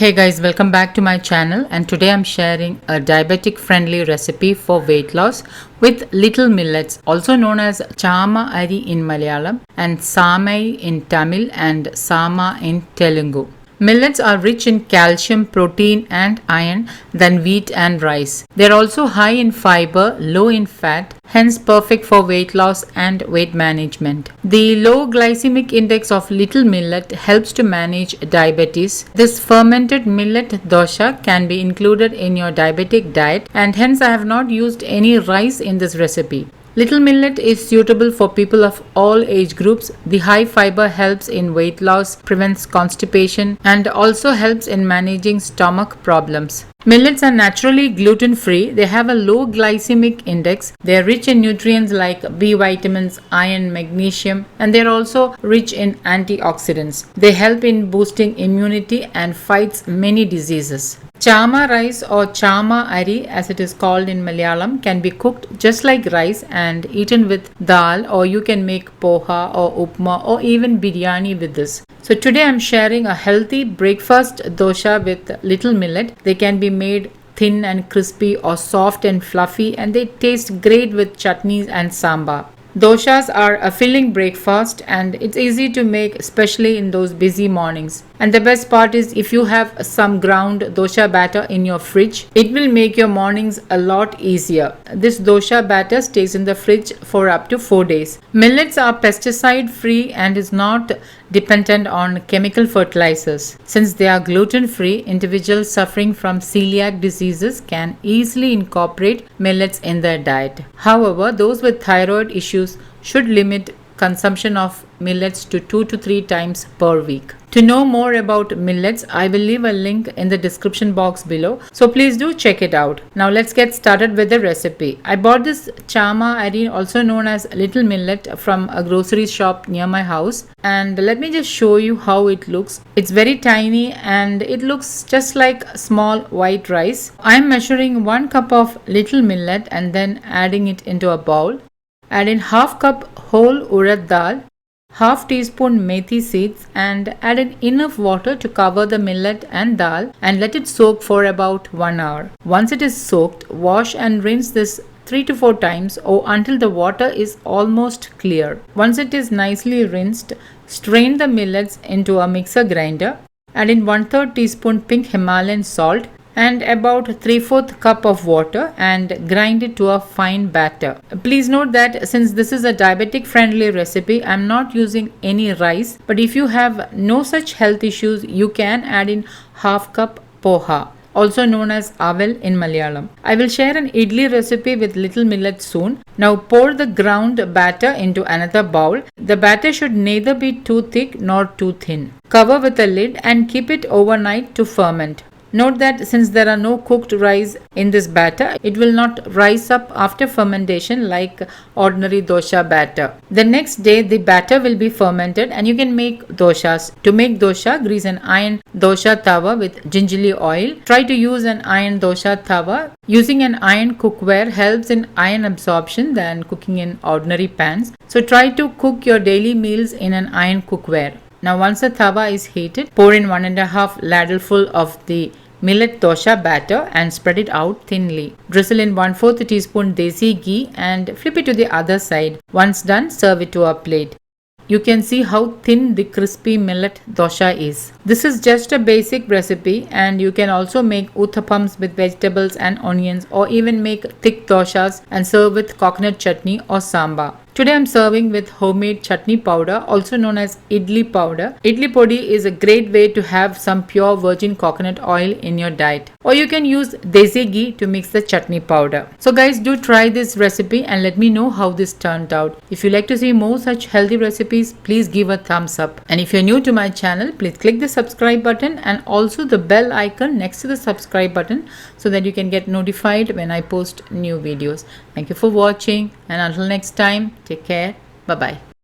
Hey guys, welcome back to my channel, and today I'm sharing a diabetic friendly recipe for weight loss with little millets, also known as Chama in Malayalam and Samai in Tamil and Sama in Telugu. Millets are rich in calcium, protein and iron than wheat and rice. They are also high in fiber, low in fat, hence perfect for weight loss and weight management. The low glycemic index of little millet helps to manage diabetes. This fermented millet dosa can be included in your diabetic diet, and hence I have not used any rice in this recipe. Little millet is suitable for people of all age groups. The high fiber helps in weight loss, prevents constipation, and also helps in managing stomach problems. Millets are naturally gluten-free. They have a low glycemic index. They are rich in nutrients like B vitamins, iron, magnesium, and they are also rich in antioxidants. They help in boosting immunity and fights many diseases. Chama rice or chama ari as it is called in Malayalam can be cooked just like rice and eaten with dal, or you can make poha or upma or even biryani with this. So today I'm sharing a healthy breakfast dosha with little millet. They can be made thin and crispy or soft and fluffy, and they taste great with chutneys and sambar. Doshas are a filling breakfast and it's easy to make, especially in those busy mornings. And the best part is, if you have some ground dosha batter in your fridge, it will make your mornings a lot easier. This dosha batter stays in the fridge for up to 4 days. Millets are pesticide free and is not dependent on chemical fertilizers. Since they are gluten free, individuals suffering from celiac diseases can easily incorporate millets in their diet. However, those with thyroid issues should limit consumption of millets to 2 to 3 times per week. To know more about millets, I will leave a link in the description box below, so please do check it out. Now let's get started with the recipe. I bought this chama ari, also known as little millet, from a grocery shop near my house, and let me just show you how it looks. It's very tiny and it looks just like small white rice. I am measuring 1 cup of little millet and then adding it into a bowl. Add in half cup whole urad dal, half teaspoon methi seeds, and add in enough water to cover the millet and dal and let it soak for about 1 hour. Once it is soaked, wash and rinse this 3 to 4 times or until the water is almost clear. Once it is nicely rinsed, strain the millets into a mixer grinder. Add in 1/3 teaspoon pink Himalayan salt and about 3/4 cup of water and grind it to a fine batter. Please note that since this is a diabetic friendly recipe, I am not using any rice, but if you have no such health issues, you can add in half cup poha, also known as avel in Malayalam. I will share an idli recipe with little millet soon. Now pour the ground batter into another bowl. The batter should neither be too thick nor too thin. Cover with a lid and keep it overnight to ferment. Note that since there are no cooked rice in this batter, it will not rise up after fermentation like ordinary dosha batter. The next day, the batter will be fermented and you can make doshas. To make dosha, grease an iron dosha tawa with gingerly oil. Try to use an iron dosha tawa. Using an iron cookware helps in iron absorption than cooking in ordinary pans. So try to cook your daily meals in an iron cookware. Now once the tawa is heated, pour in 1.5 ladleful of the millet dosha batter and spread it out thinly. Drizzle in 1/4 teaspoon desi ghee and flip it to the other side. Once done, serve it to a plate. You can see how thin the crispy millet dosha is. This is just a basic recipe, and you can also make uttapams with vegetables and onions, or even make thick doshas and serve with coconut chutney or sambar. Today I'm serving with homemade chutney powder, also known as idli powder. Idli podi is a great way to have some pure virgin coconut oil in your diet. Or you can use desi ghee to mix the chutney powder. So guys, do try this recipe and let me know how this turned out. If you like to see more such healthy recipes, please give a thumbs up. And if you're new to my channel, please click the subscribe button and also the bell icon next to the subscribe button so that you can get notified when I post new videos. Thank you for watching, and until next time, take care. Bye bye.